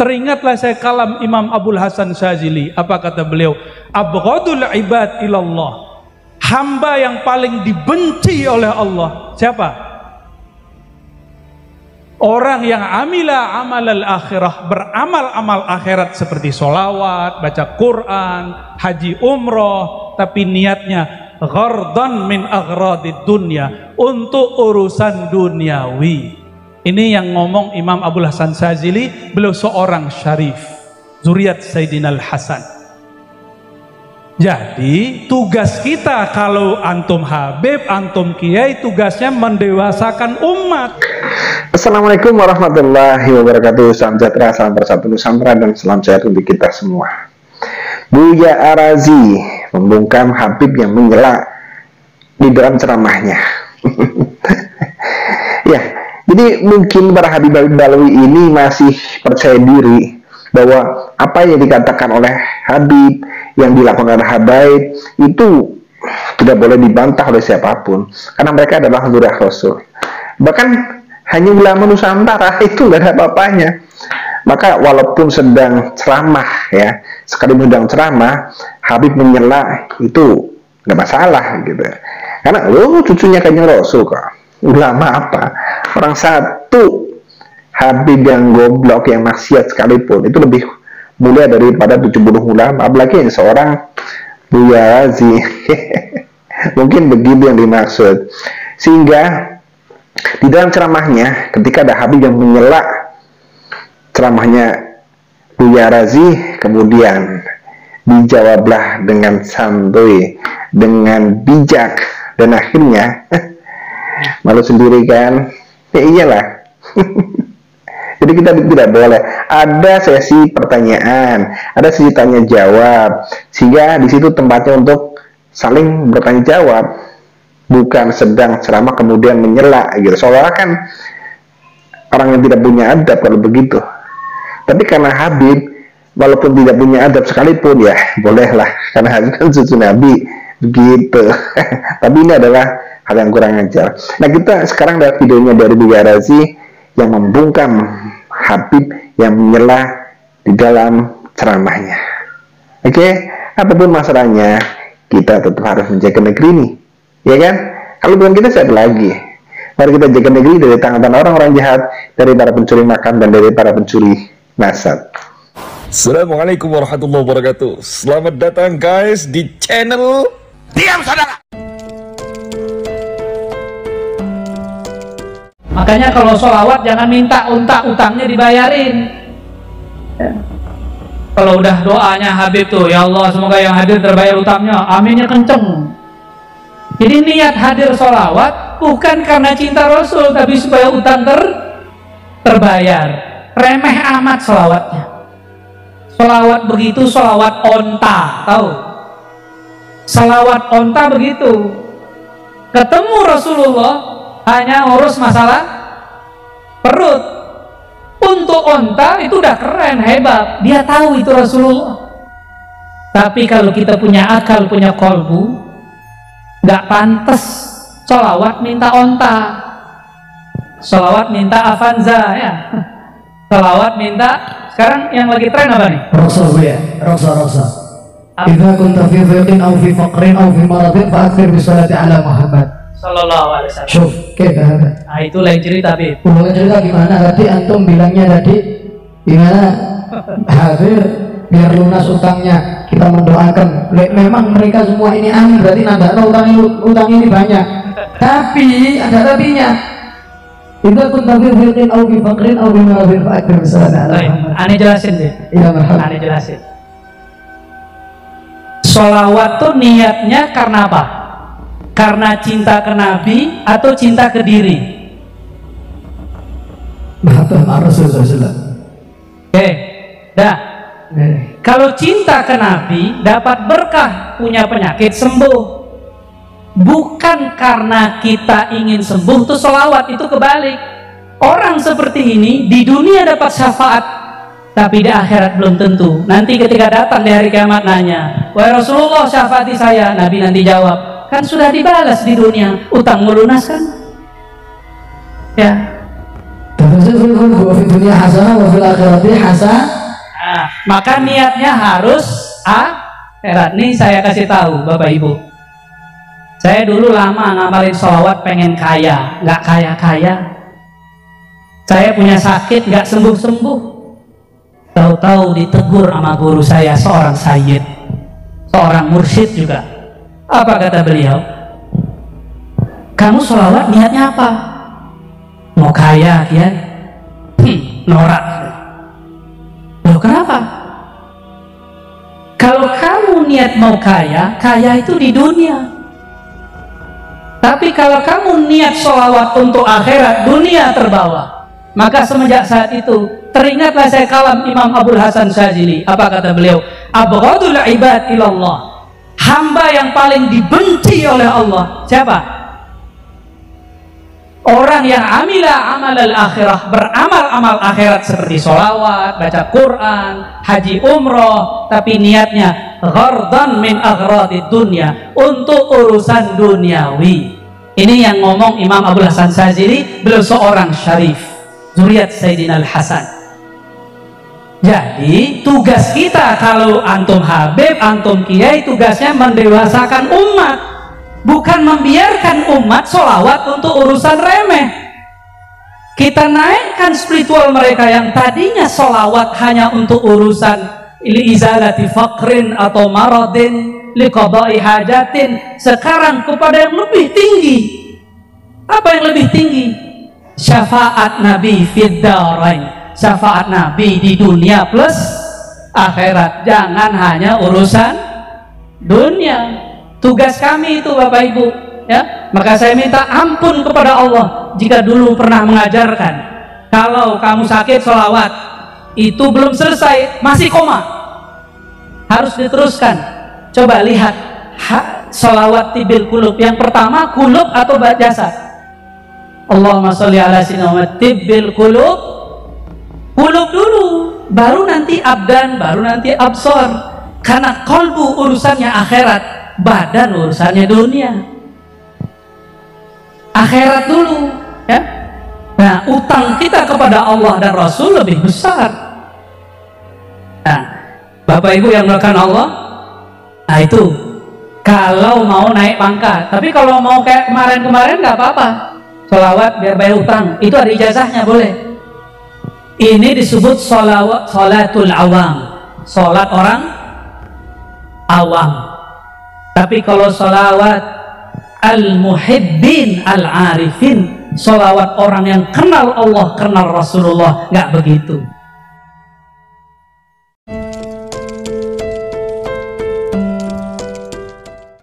Teringatlah saya kalam Imam Abul Hasan Syazili. Apa kata beliau? Abghadul ibad ilallah, hamba yang paling dibenci oleh Allah siapa? Orang yang amila amal akhirah, beramal amal akhirat seperti sholawat, baca Quran, haji umroh, tapi niatnya ghardan min aghradid dunya, untuk urusan duniawi. Ini yang ngomong Imam Abul Hasan Syazili. Beliau seorang syarif, zuriat Sayyidina Al-Hasan. Jadi tugas kita kalau antum Habib, antum Kiai, tugasnya mendewasakan umat. Assalamualaikum warahmatullahi wabarakatuh. Salam sejahtera, salam bersatu Nusantara, dan salam sehat untuk kita semua. Buya Arazi membungkam Habib yang menyela di dalam ceramahnya. Ya, jadi mungkin para Habib-Habib Balawi ini masih percaya diri bahwa apa yang dikatakan oleh Habib, yang dilakukan oleh Habaib itu tidak boleh dibantah oleh siapapun, karena mereka adalah zuriyah Rasul. Bahkan hanya ulama Nusantara itu nggak ada apa-apanya. Maka walaupun sedang ceramah, ya, sekalipun sedang ceramah, Habib menyela itu nggak masalah gitu. Karena cucunya Kanjeng Rasul kok. Ulama apa? Orang satu Habib yang goblok, yang maksiat sekalipun itu lebih mulia daripada 70 ulama, apalagi yang seorang Buya Arazi. Mungkin begitu yang dimaksud. Sehingga di dalam ceramahnya, ketika ada Habib yang menyela ceramahnya Buya Arazi, kemudian dijawablah dengan santuy, dengan bijak, dan akhirnya malu sendiri kan? Ya iyalah. Jadi kita tidak boleh. Ada sesi pertanyaan, ada sesi tanya jawab, sehingga di situ tempatnya untuk saling bertanya jawab, bukan sedang ceramah kemudian menyela gitu. Soalnya kan orang yang tidak punya adab kalau begitu. Tapi karena Habib walaupun tidak punya adab sekalipun, ya bolehlah, karena Habib kan cucu Nabi begitu. Tapi ini adalah hal yang kurang ajar. Nah, kita sekarang lihat videonya dari Buya Arazi yang membungkam Habib yang menyela di dalam ceramahnya. Oke, apapun masalahnya, kita tetap harus menjaga negeri ini, ya kan? Kalau bukan kita, siapa lagi? Mari kita jaga negeri dari tangan orang-orang jahat, dari para pencuri makan dan dari para pencuri nasab. Assalamualaikum warahmatullahi wabarakatuh. Selamat datang guys di channel Diam Saudara. Makanya kalau sholawat jangan minta utangnya dibayarin. Ya. Kalau udah doanya Habib tuh, ya Allah semoga yang hadir terbayar utangnya, aminnya kenceng. Jadi niat hadir sholawat bukan karena cinta Rasul, tapi supaya utang terbayar. Remeh amat sholawatnya. Sholawat begitu, sholawat onta, tahu? Sholawat onta begitu. Ketemu Rasulullah hanya ngurus masalah perut. Untuk onta itu udah keren, hebat, dia tahu itu Rasulullah. Tapi kalau kita punya akal, punya kolbu, nggak pantas sholawat minta onta, sholawat minta Avanza, ya. Sholawat minta, sekarang yang lagi tren apa nih? Rosa, ya, rosa. Idza kunta fi dhiqin aw fi faqrin aw fi maradin fa'akthir bi sholati ala Muhammad sallallahu alaihi wasallam. Syuf, kayak nah itu lain cerita, Bib. Lain cerita gimana? Tadi antum bilangnya tadi gimana? Hadir biar lunas utangnya, kita mendoakan. Memang mereka semua ini amin, berarti nambah utang ini banyak. Tapi ada tapinya. Idza kunta fi dhiqin aw fi faqrin aw fi maradin fa'akthir bi sholati ala Muhammad. Aneh jelasin deh. Iya, marhaban. Aneh jelasin. Sholawat tuh niatnya karena apa? Karena cinta ke Nabi atau cinta ke diri? Oke, dah. Kalau cinta ke Nabi dapat berkah, punya penyakit sembuh. Bukan karena kita ingin sembuh tuh sholawat, itu kebalik. Orang seperti ini di dunia dapat syafaat, tapi di akhirat belum tentu. Nanti ketika datang di hari kiamat nanya, wahai Rasulullah syafaati saya, Nabi nanti jawab, kan sudah dibalas di dunia, utang melunas kan? Ya. Maka niatnya harus akhirat. Nih saya kasih tahu Bapak Ibu, saya dulu lama ngamalin sholawat pengen kaya, nggak kaya-kaya. Saya punya sakit nggak sembuh-sembuh, tahu-tahu ditegur sama guru saya, seorang sayyid, seorang mursyid juga. Apa kata beliau? Kamu sholawat niatnya apa? Mau kaya ya? Norak. Loh kenapa? Kalau kamu niat mau kaya, kaya itu di dunia. Tapi kalau kamu niat sholawat untuk akhirat, dunia terbawa. Maka semenjak saat itu, teringatlah saya kalam Imam Abul Hasan Syadzili. Apa kata beliau? Abghadul ibad ilallah. Hamba yang paling dibenci oleh Allah. Siapa? Orang yang amila amal al-akhirah, beramal amal akhirat seperti sholawat, baca Quran, haji umroh, tapi niatnya ghardan min aghradi dunya, untuk urusan duniawi. Ini yang ngomong Imam Abul Hasan Syadzili, beliau seorang syarif, zuriat Sayyidina Al-Hasan. Jadi tugas kita kalau antum habib, antum kiai, tugasnya mendewasakan umat, bukan membiarkan umat sholawat untuk urusan remeh. Kita naikkan spiritual mereka yang tadinya sholawat hanya untuk urusan izalati faqrin atau maradin, liqada'i hajatin, sekarang kepada yang lebih tinggi. Apa yang lebih tinggi? Syafaat Nabi fid darain, syafaat Nabi di dunia plus akhirat. Jangan hanya urusan dunia. Tugas kami itu Bapak Ibu, ya. Maka saya minta ampun kepada Allah jika dulu pernah mengajarkan kalau kamu sakit sholawat itu belum selesai, masih koma, harus diteruskan. Coba lihat sholawat tibil kulub. Yang pertama kulub atau jasad? Allahumma sholli ala sayyidina Muhammad. Tibil kulub, kulub dulu, baru nanti abdan, baru nanti absor. Karena qalbu urusannya akhirat, badan urusannya dunia. Akhirat dulu, ya. Nah, utang kita kepada Allah dan Rasul lebih besar. Nah, Bapak Ibu yang melakukan Allah, nah itu kalau mau naik pangkat. Tapi kalau mau kayak kemarin-kemarin nggak apa-apa, sholawat biar bayar utang, itu ada ijazahnya, boleh. Ini disebut sholatul awam, sholat orang awam. Tapi kalau sholawat al-muhibbin al-arifin, sholawat orang yang kenal Allah, kenal Rasulullah, nggak begitu.